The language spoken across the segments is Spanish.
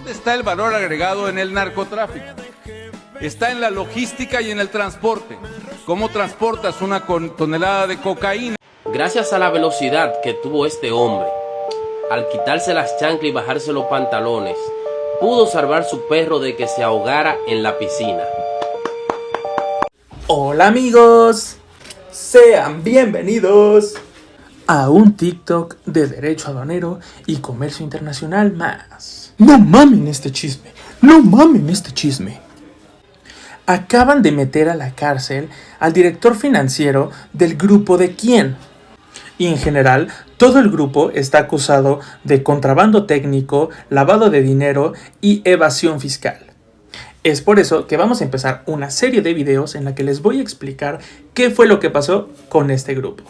¿Dónde está el valor agregado en el narcotráfico? Está en la logística y en el transporte. ¿Cómo transportas una tonelada de cocaína? Gracias a la velocidad que tuvo este hombre, al quitarse las chanclas y bajarse los pantalones, pudo salvar su perro de que se ahogara en la piscina. Hola amigos, sean bienvenidos a un TikTok de Derecho Aduanero y Comercio Internacional más. No mamen este chisme, no mamen este chisme. Acaban de meter a la cárcel al director financiero del grupo de Quién. Y en general, todo el grupo está acusado de contrabando técnico, lavado de dinero y evasión fiscal. Es por eso que vamos a empezar una serie de videos en la que les voy a explicar qué fue lo que pasó con este grupo.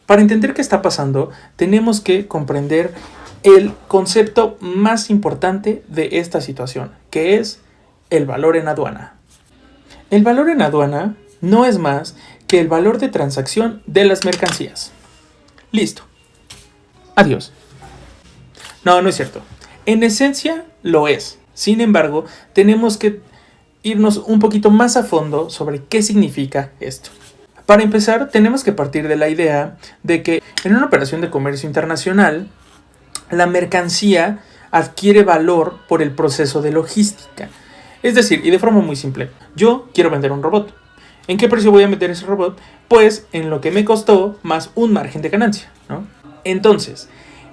Para entender qué está pasando, tenemos que comprender el concepto más importante de esta situación, que es el valor en aduana. El valor en aduana no es más que el valor de transacción de las mercancías. Listo. Adiós. No, no es cierto. En esencia lo es. Sin embargo, tenemos que irnos un poquito más a fondo sobre qué significa esto. Para empezar, tenemos que partir de la idea de que en una operación de comercio internacional, la mercancía adquiere valor por el proceso de logística. Es decir, y de forma muy simple, yo quiero vender un robot. ¿En qué precio voy a meter ese robot? Pues en lo que me costó más un margen de ganancia, ¿no? Entonces,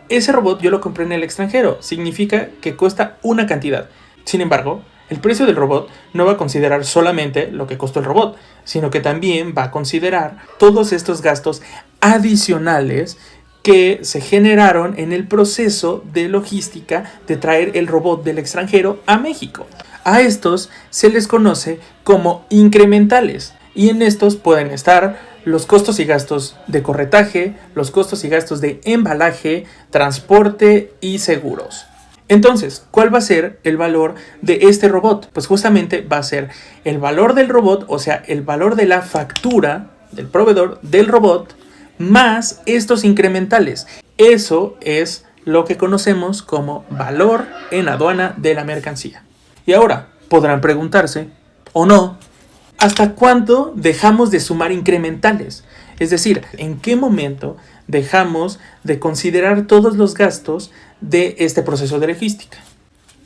ese robot yo lo compré en el extranjero, significa que cuesta una cantidad. Sin embargo, el precio del robot no va a considerar solamente lo que costó el robot, sino que también va a considerar todos estos gastos adicionales que se generaron en el proceso de logística de traer el robot del extranjero a México. A estos se les conoce como incrementales y en estos pueden estar los costos y gastos de corretaje, los costos y gastos de embalaje, transporte y seguros. Entonces, ¿cuál va a ser el valor de este robot? Pues justamente va a ser el valor del robot, o sea, el valor de la factura del proveedor del robot más estos incrementales. Eso es lo que conocemos como valor en aduana de la mercancía. Y ahora podrán preguntarse, o no, ¿hasta cuándo dejamos de sumar incrementales? Es decir, ¿en qué momento dejamos de considerar todos los gastos de este proceso de logística?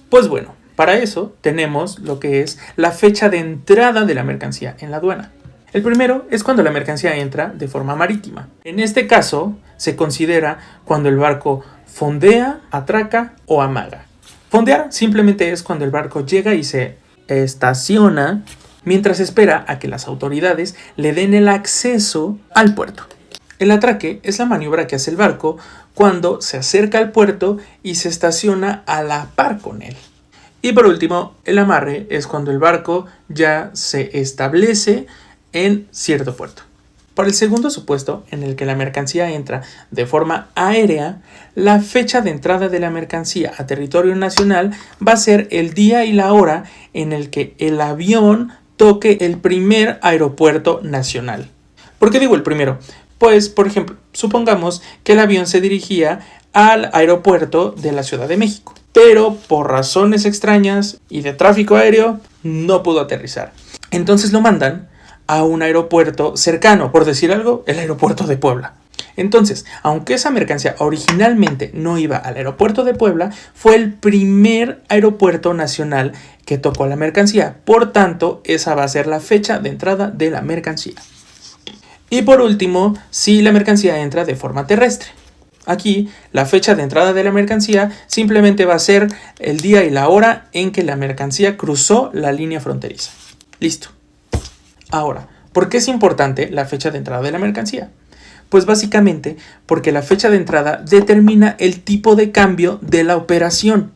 Pues bueno, para eso tenemos lo que es la fecha de entrada de la mercancía en la aduana. El primero es cuando la mercancía entra de forma marítima. En este caso, se considera cuando el barco fondea, atraca o amaga. Fondear simplemente es cuando el barco llega y se estaciona mientras espera a que las autoridades le den el acceso al puerto. El atraque es la maniobra que hace el barco cuando se acerca al puerto y se estaciona a la par con él. Y por último, el amarre es cuando el barco ya se establece en cierto puerto. Para el segundo supuesto, en el que la mercancía entra de forma aérea, la fecha de entrada de la mercancía a territorio nacional va a ser el día y la hora en el que el avión toque el primer aeropuerto nacional. ¿Por qué digo el primero? Pues, por ejemplo, supongamos que el avión se dirigía al aeropuerto de la Ciudad de México, pero por razones extrañas y de tráfico aéreo no pudo aterrizar. Entonces lo mandan a un aeropuerto cercano, por decir algo, el aeropuerto de Puebla. Entonces, aunque esa mercancía originalmente no iba al aeropuerto de Puebla, fue el primer aeropuerto nacional que tocó la mercancía. Por tanto, esa va a ser la fecha de entrada de la mercancía. Y por último, si la mercancía entra de forma terrestre. Aquí, la fecha de entrada de la mercancía simplemente va a ser el día y la hora en que la mercancía cruzó la línea fronteriza. Listo. Ahora, ¿por qué es importante la fecha de entrada de la mercancía? Pues básicamente porque la fecha de entrada determina el tipo de cambio de la operación,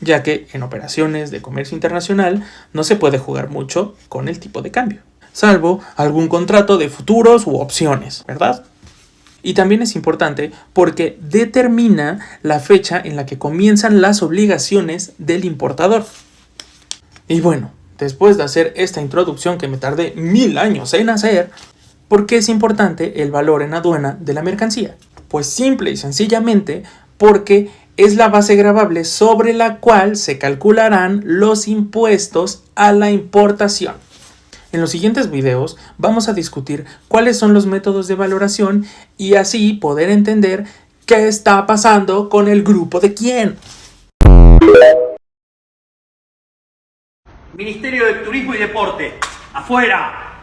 ya que en operaciones de comercio internacional no se puede jugar mucho con el tipo de cambio, salvo algún contrato de futuros u opciones, ¿verdad? Y también es importante porque determina la fecha en la que comienzan las obligaciones del importador. Y bueno, después de hacer esta introducción que me tardé 1000 años en hacer, ¿por qué es importante el valor en aduana de la mercancía? Pues simple y sencillamente porque es la base gravable sobre la cual se calcularán los impuestos a la importación. En los siguientes videos vamos a discutir cuáles son los métodos de valoración y así poder entender qué está pasando con el grupo de quién. Ministerio de Turismo y Deporte, afuera.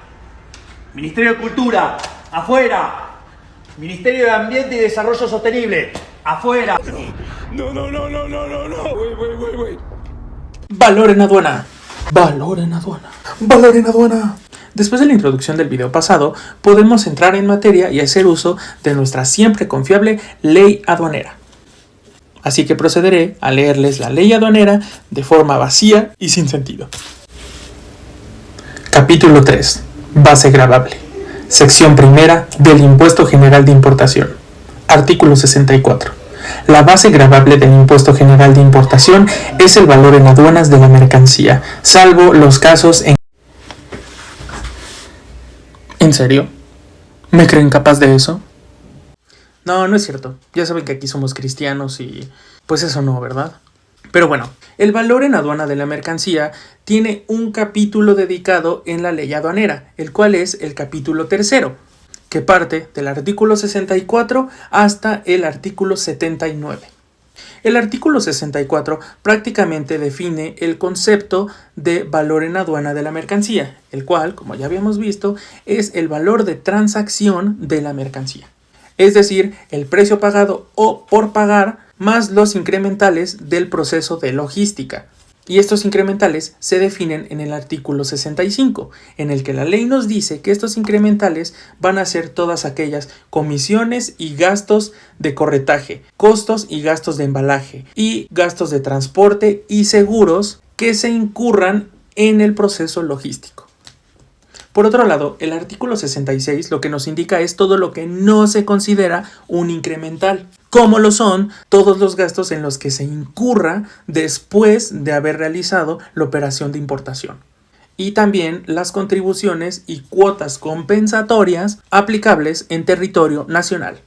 Ministerio de Cultura, afuera. Ministerio de Ambiente y Desarrollo Sostenible, afuera. No. Wait. Valor en aduana. Valor en aduana. Valor en aduana. Después de la introducción del video pasado, podemos entrar en materia y hacer uso de nuestra siempre confiable ley aduanera. Así que procederé a leerles la ley aduanera de forma vacía y sin sentido. Capítulo 3. Base gravable. Sección primera del Impuesto General de Importación. Artículo 64. La base gravable del Impuesto General de Importación es el valor en aduanas de la mercancía, salvo los casos en... ¿En serio? ¿Me creen capaz de eso? No, no es cierto. Ya saben que aquí somos cristianos y... pues eso no, ¿verdad? Pero bueno, el valor en aduana de la mercancía tiene un capítulo dedicado en la ley aduanera, el cual es el capítulo 3, que parte del artículo 64 hasta el artículo 79. El artículo 64 prácticamente define el concepto de valor en aduana de la mercancía, el cual, como ya habíamos visto, es el valor de transacción de la mercancía. Es decir, el precio pagado o por pagar más los incrementales del proceso de logística. Y estos incrementales se definen en el artículo 65, en el que la ley nos dice que estos incrementales van a ser todas aquellas comisiones y gastos de corretaje, costos y gastos de embalaje, y gastos de transporte y seguros que se incurran en el proceso logístico. Por otro lado, el artículo 66 lo que nos indica es todo lo que no se considera un incremental, como lo son todos los gastos en los que se incurra después de haber realizado la operación de importación. Y también las contribuciones y cuotas compensatorias aplicables en territorio nacional.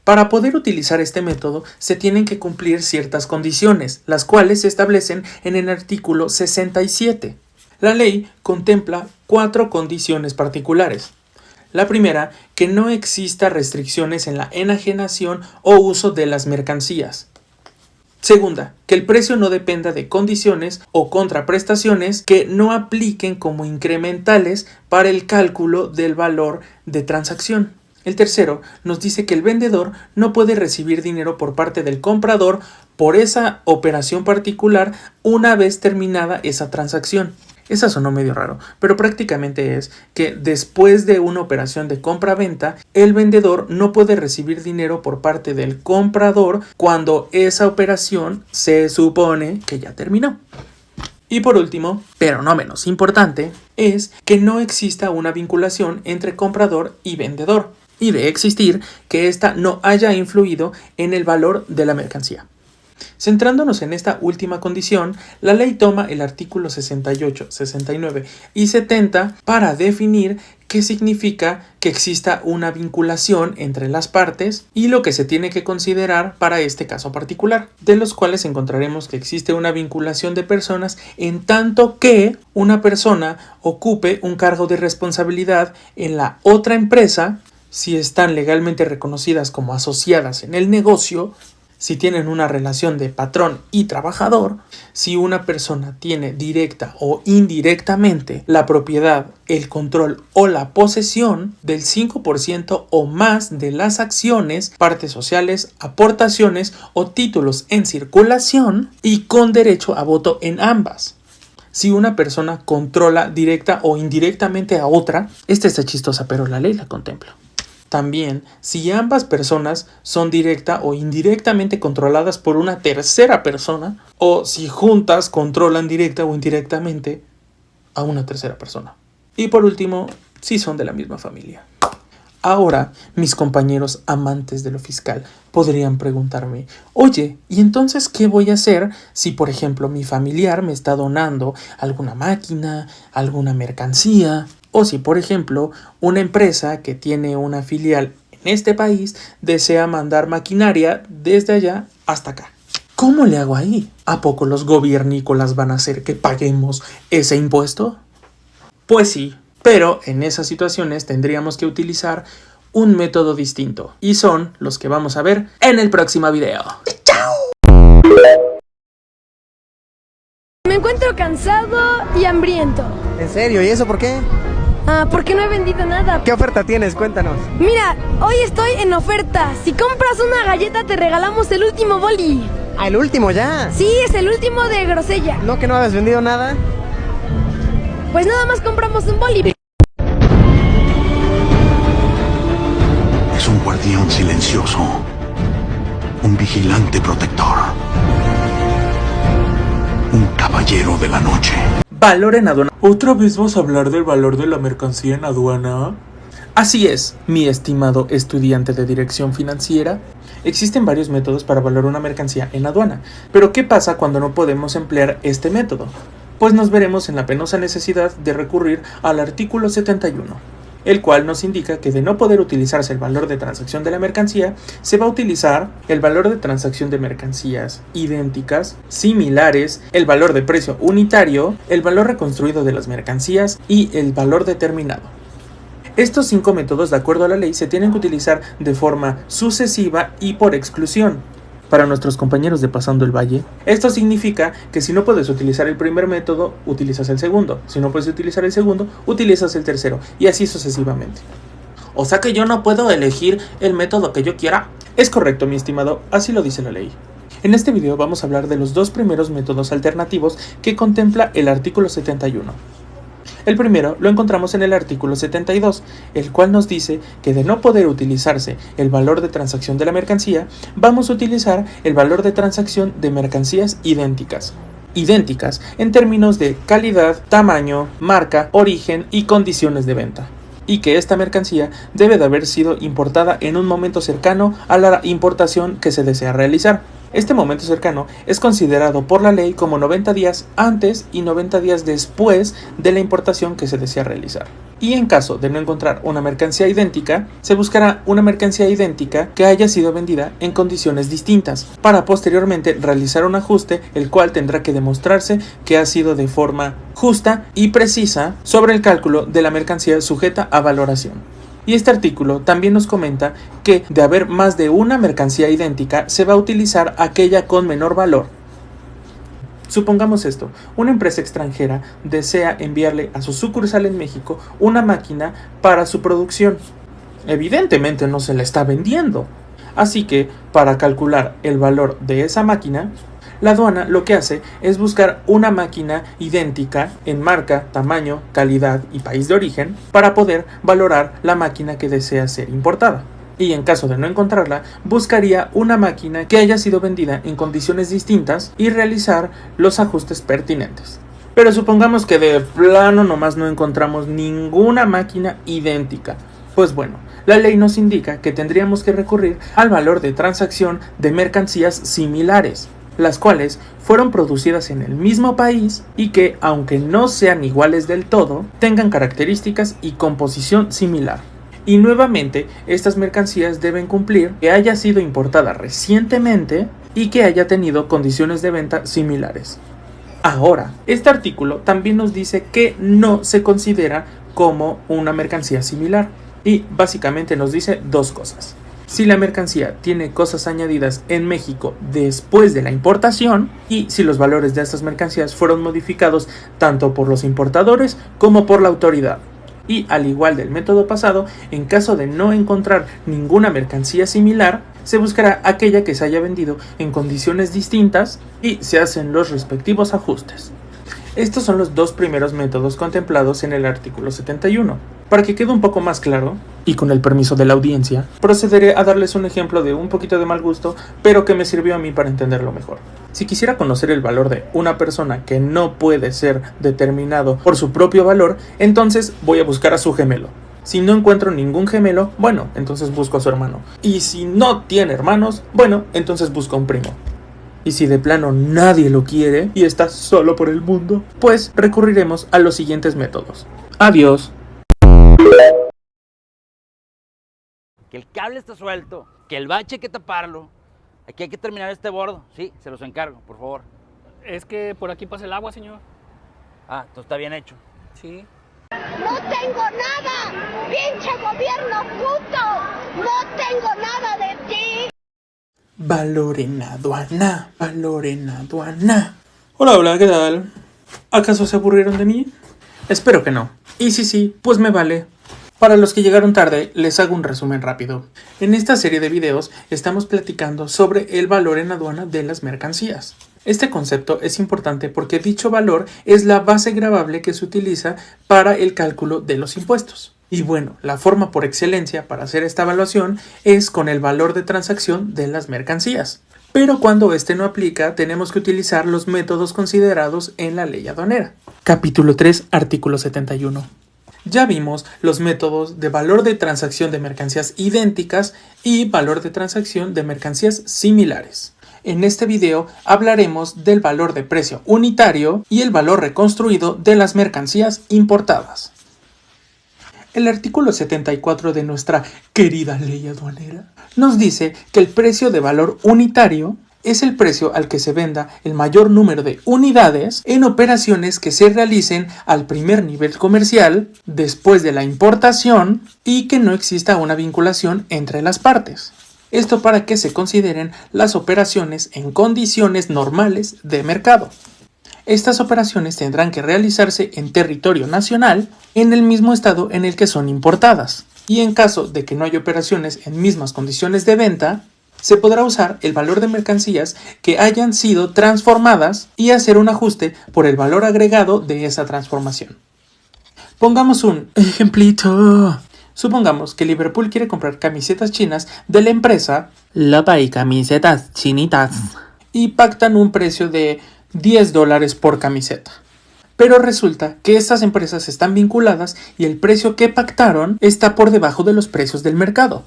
Para poder utilizar este método se tienen que cumplir ciertas condiciones, las cuales se establecen en el artículo 67. La ley contempla 4 condiciones particulares. La primera, que no exista restricciones en la enajenación o uso de las mercancías. Segunda, que el precio no dependa de condiciones o contraprestaciones que no apliquen como incrementales para el cálculo del valor de transacción. El tercero nos dice que el vendedor no puede recibir dinero por parte del comprador por esa operación particular una vez terminada esa transacción. Esa sonó medio raro, pero prácticamente es que después de una operación de compra-venta, el vendedor no puede recibir dinero por parte del comprador cuando esa operación se supone que ya terminó. Y por último, pero no menos importante, es que no exista una vinculación entre comprador y vendedor, y de existir, que ésta no haya influido en el valor de la mercancía. Centrándonos en esta última condición, la ley toma el artículo 68, 69 y 70 para definir qué significa que exista una vinculación entre las partes y lo que se tiene que considerar para este caso particular, de los cuales encontraremos que existe una vinculación de personas en tanto que una persona ocupe un cargo de responsabilidad en la otra empresa, si están legalmente reconocidas como asociadas en el negocio, si tienen una relación de patrón y trabajador, si una persona tiene directa o indirectamente la propiedad, el control o la posesión del 5% o más de las acciones, partes sociales, aportaciones o títulos en circulación y con derecho a voto en ambas. Si una persona controla directa o indirectamente a otra, esta está chistosa, pero la ley la contempla. También, si ambas personas son directa o indirectamente controladas por una tercera persona, o si juntas controlan directa o indirectamente a una tercera persona. Y por último, si son de la misma familia. Ahora, mis compañeros amantes de lo fiscal podrían preguntarme, oye, ¿y entonces qué voy a hacer si, por ejemplo, mi familiar me está donando alguna máquina, alguna mercancía? O si, por ejemplo, una empresa que tiene una filial en este país desea mandar maquinaria desde allá hasta acá. ¿Cómo le hago ahí? ¿A poco los gobiernícolas van a hacer que paguemos ese impuesto? Pues sí, pero en esas situaciones tendríamos que utilizar un método distinto, y son los que vamos a ver en el próximo video. Me encuentro cansado y hambriento. ¿En serio? ¿Y eso por qué? Porque no he vendido nada. ¿Qué oferta tienes? Cuéntanos. Mira, hoy estoy en oferta. Si compras una galleta te regalamos el último boli. ¿Ah, el último ya? Sí, es el último de grosella. ¿No que no habías vendido nada? Pues nada más compramos un boli. Es un guardián silencioso, un vigilante protector, un caballero de la noche. Valor en aduana. ¿Otra vez vas a hablar del valor de la mercancía en aduana? Así es, mi estimado estudiante de dirección financiera. Existen varios métodos para valorar una mercancía en aduana, pero ¿qué pasa cuando no podemos emplear este método? Pues nos veremos en la penosa necesidad de recurrir al artículo 71, el cual nos indica que de no poder utilizarse el valor de transacción de la mercancía, se va a utilizar el valor de transacción de mercancías idénticas, similares, el valor de precio unitario, el valor reconstruido de las mercancías y el valor determinado. Estos 5 métodos, de acuerdo a la ley, se tienen que utilizar de forma sucesiva y por exclusión. Para nuestros compañeros de Pasando el Valle, esto significa que si no puedes utilizar el primer método, utilizas el segundo. Si no puedes utilizar el segundo, utilizas el tercero. Y así sucesivamente. O sea que yo no puedo elegir el método que yo quiera. Es correcto, mi estimado, así lo dice la ley. En este video vamos a hablar de los 2 primeros métodos alternativos que contempla el artículo 71. El primero lo encontramos en el artículo 72, el cual nos dice que de no poder utilizarse el valor de transacción de la mercancía, vamos a utilizar el valor de transacción de mercancías idénticas. Idénticas en términos de calidad, tamaño, marca, origen y condiciones de venta. Y que esta mercancía debe de haber sido importada en un momento cercano a la importación que se desea realizar. Este momento cercano es considerado por la ley como 90 días antes y 90 días después de la importación que se desea realizar. Y en caso de no encontrar una mercancía idéntica, se buscará una mercancía idéntica que haya sido vendida en condiciones distintas, para posteriormente realizar un ajuste, el cual tendrá que demostrarse que ha sido de forma justa y precisa sobre el cálculo de la mercancía sujeta a valoración. Y este artículo también nos comenta que de haber más de una mercancía idéntica, se va a utilizar aquella con menor valor. Supongamos esto, una empresa extranjera desea enviarle a su sucursal en México una máquina para su producción. Evidentemente no se la está vendiendo. Así que, para calcular el valor de esa máquina, la aduana lo que hace es buscar una máquina idéntica en marca, tamaño, calidad y país de origen para poder valorar la máquina que desea ser importada. Y en caso de no encontrarla, buscaría una máquina que haya sido vendida en condiciones distintas y realizar los ajustes pertinentes. Pero supongamos que de plano nomás no encontramos ninguna máquina idéntica. Pues bueno, la ley nos indica que tendríamos que recurrir al valor de transacción de mercancías similares, las cuales fueron producidas en el mismo país y que, aunque no sean iguales del todo, tengan características y composición similar. Y nuevamente, estas mercancías deben cumplir que haya sido importada recientemente y que haya tenido condiciones de venta similares. Ahora, este artículo también nos dice que no se considera como una mercancía similar y básicamente nos dice 2 cosas. Si la mercancía tiene cosas añadidas en México después de la importación y si los valores de estas mercancías fueron modificados tanto por los importadores como por la autoridad. Y al igual del método pasado, en caso de no encontrar ninguna mercancía similar, se buscará aquella que se haya vendido en condiciones distintas y se hacen los respectivos ajustes. Estos son los 2 primeros métodos contemplados en el artículo 71. Para que quede un poco más claro, y con el permiso de la audiencia, procederé a darles un ejemplo de un poquito de mal gusto, pero que me sirvió a mí para entenderlo mejor. Si quisiera conocer el valor de una persona que no puede ser determinado por su propio valor, entonces voy a buscar a su gemelo. Si no encuentro ningún gemelo, bueno, entonces busco a su hermano. Y si no tiene hermanos, bueno, entonces busco a un primo. Y si de plano nadie lo quiere y está solo por el mundo, pues recurriremos a los siguientes métodos. Adiós. Que el cable está suelto, que el bache hay que taparlo, Aquí hay que terminar este bordo. Sí, se los encargo, por favor. Es que por aquí pasa el agua, señor. Ah, esto está bien hecho. Sí. ¡No tengo nada! ¡Pinche gobierno puto! ¡No tengo nada de ti! Valor en aduana, valor en aduana. Hola, hola, ¿qué tal? ¿Acaso se aburrieron de mí? Espero que no. Y sí, pues me vale. Para los que llegaron tarde, les hago un resumen rápido. En esta serie de videos estamos platicando sobre el valor en aduana de las mercancías. Este concepto es importante porque dicho valor es la base gravable que se utiliza para el cálculo de los impuestos. Y bueno, la forma por excelencia para hacer esta evaluación es con el valor de transacción de las mercancías. Pero cuando este no aplica, tenemos que utilizar los métodos considerados en la ley aduanera. Capítulo 3, artículo 71. Ya vimos los métodos de valor de transacción de mercancías idénticas y valor de transacción de mercancías similares. En este video hablaremos del valor de precio unitario y el valor reconstruido de las mercancías importadas. El artículo 74 de nuestra querida ley aduanera nos dice que el precio de valor unitario es el precio al que se venda el mayor número de unidades en operaciones que se realicen al primer nivel comercial después de la importación y que no exista una vinculación entre las partes. Esto para que se consideren las operaciones en condiciones normales de mercado. Estas operaciones tendrán que realizarse en territorio nacional en el mismo estado en el que son importadas. Y en caso de que no haya operaciones en mismas condiciones de venta, se podrá usar el valor de mercancías que hayan sido transformadas y hacer un ajuste por el valor agregado de esa transformación. Pongamos un ejemplito. Supongamos que Liverpool quiere comprar camisetas chinas de la empresa Lopa y camisetas chinitas. y pactan un precio de $10 por camiseta. Pero resulta que estas empresas están vinculadas y el precio que pactaron está por debajo de los precios del mercado.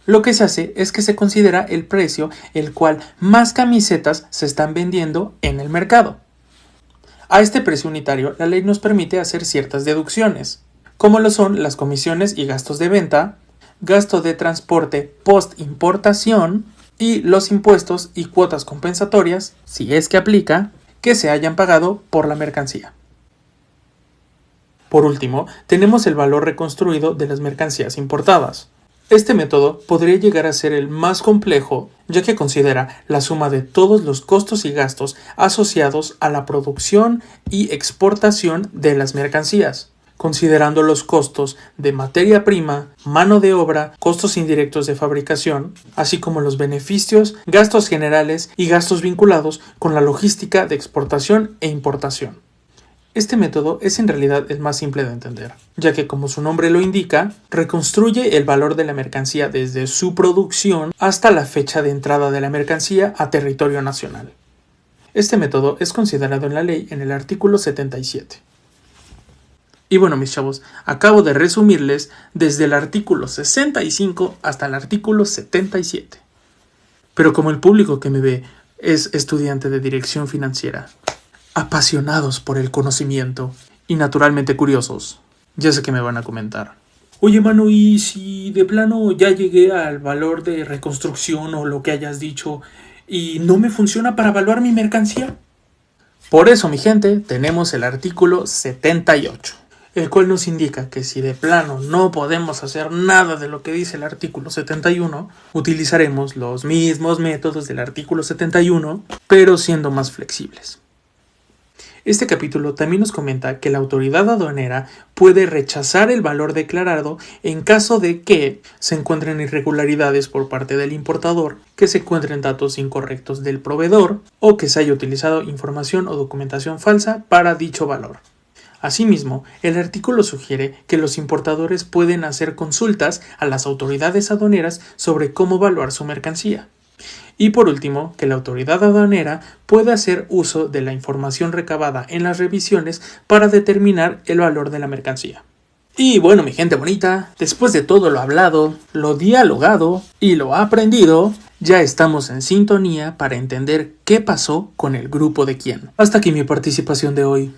Lo que se hace es que se considera el precio el cual más camisetas se están vendiendo en el mercado. A este precio unitario, la ley nos permite hacer ciertas deducciones, como lo son las comisiones y gastos de venta, gasto de transporte post-importación y los impuestos y cuotas compensatorias, si es que aplica, que se hayan pagado por la mercancía. Por último, tenemos el valor reconstruido de las mercancías importadas. Este método podría llegar a ser el más complejo, ya que considera la suma de todos los costos y gastos asociados a la producción y exportación de las mercancías, considerando los costos de materia prima, mano de obra, costos indirectos de fabricación, así como los beneficios, gastos generales y gastos vinculados con la logística de exportación e importación. Este método es en realidad el más simple de entender, ya que como su nombre lo indica, reconstruye el valor de la mercancía desde su producción hasta la fecha de entrada de la mercancía a territorio nacional. Este método es considerado en la ley en el artículo 77. Y bueno, mis chavos, acabo de resumirles desde el artículo 65 hasta el artículo 77. Pero como el público que me ve es estudiante de dirección financiera, apasionados por el conocimiento y naturalmente curiosos, ya sé que me van a comentar: oye, mano, ¿y si de plano ya llegué al valor de reconstrucción o lo que hayas dicho y no me funciona para evaluar mi mercancía? Por eso, mi gente, tenemos el artículo 78, el cual nos indica que si de plano no podemos hacer nada de lo que dice el artículo 71, utilizaremos los mismos métodos del artículo 71, pero siendo más flexibles. Este capítulo también nos comenta que la autoridad aduanera puede rechazar el valor declarado en caso de que se encuentren irregularidades por parte del importador, que se encuentren datos incorrectos del proveedor o que se haya utilizado información o documentación falsa para dicho valor. Asimismo, el artículo sugiere que los importadores pueden hacer consultas a las autoridades aduaneras sobre cómo evaluar su mercancía. Y por último, que la autoridad aduanera puede hacer uso de la información recabada en las revisiones para determinar el valor de la mercancía. Y bueno, mi gente bonita, después de todo lo hablado, lo dialogado y lo aprendido, ya estamos en sintonía para entender qué pasó con el grupo de quién. Hasta aquí mi participación de hoy.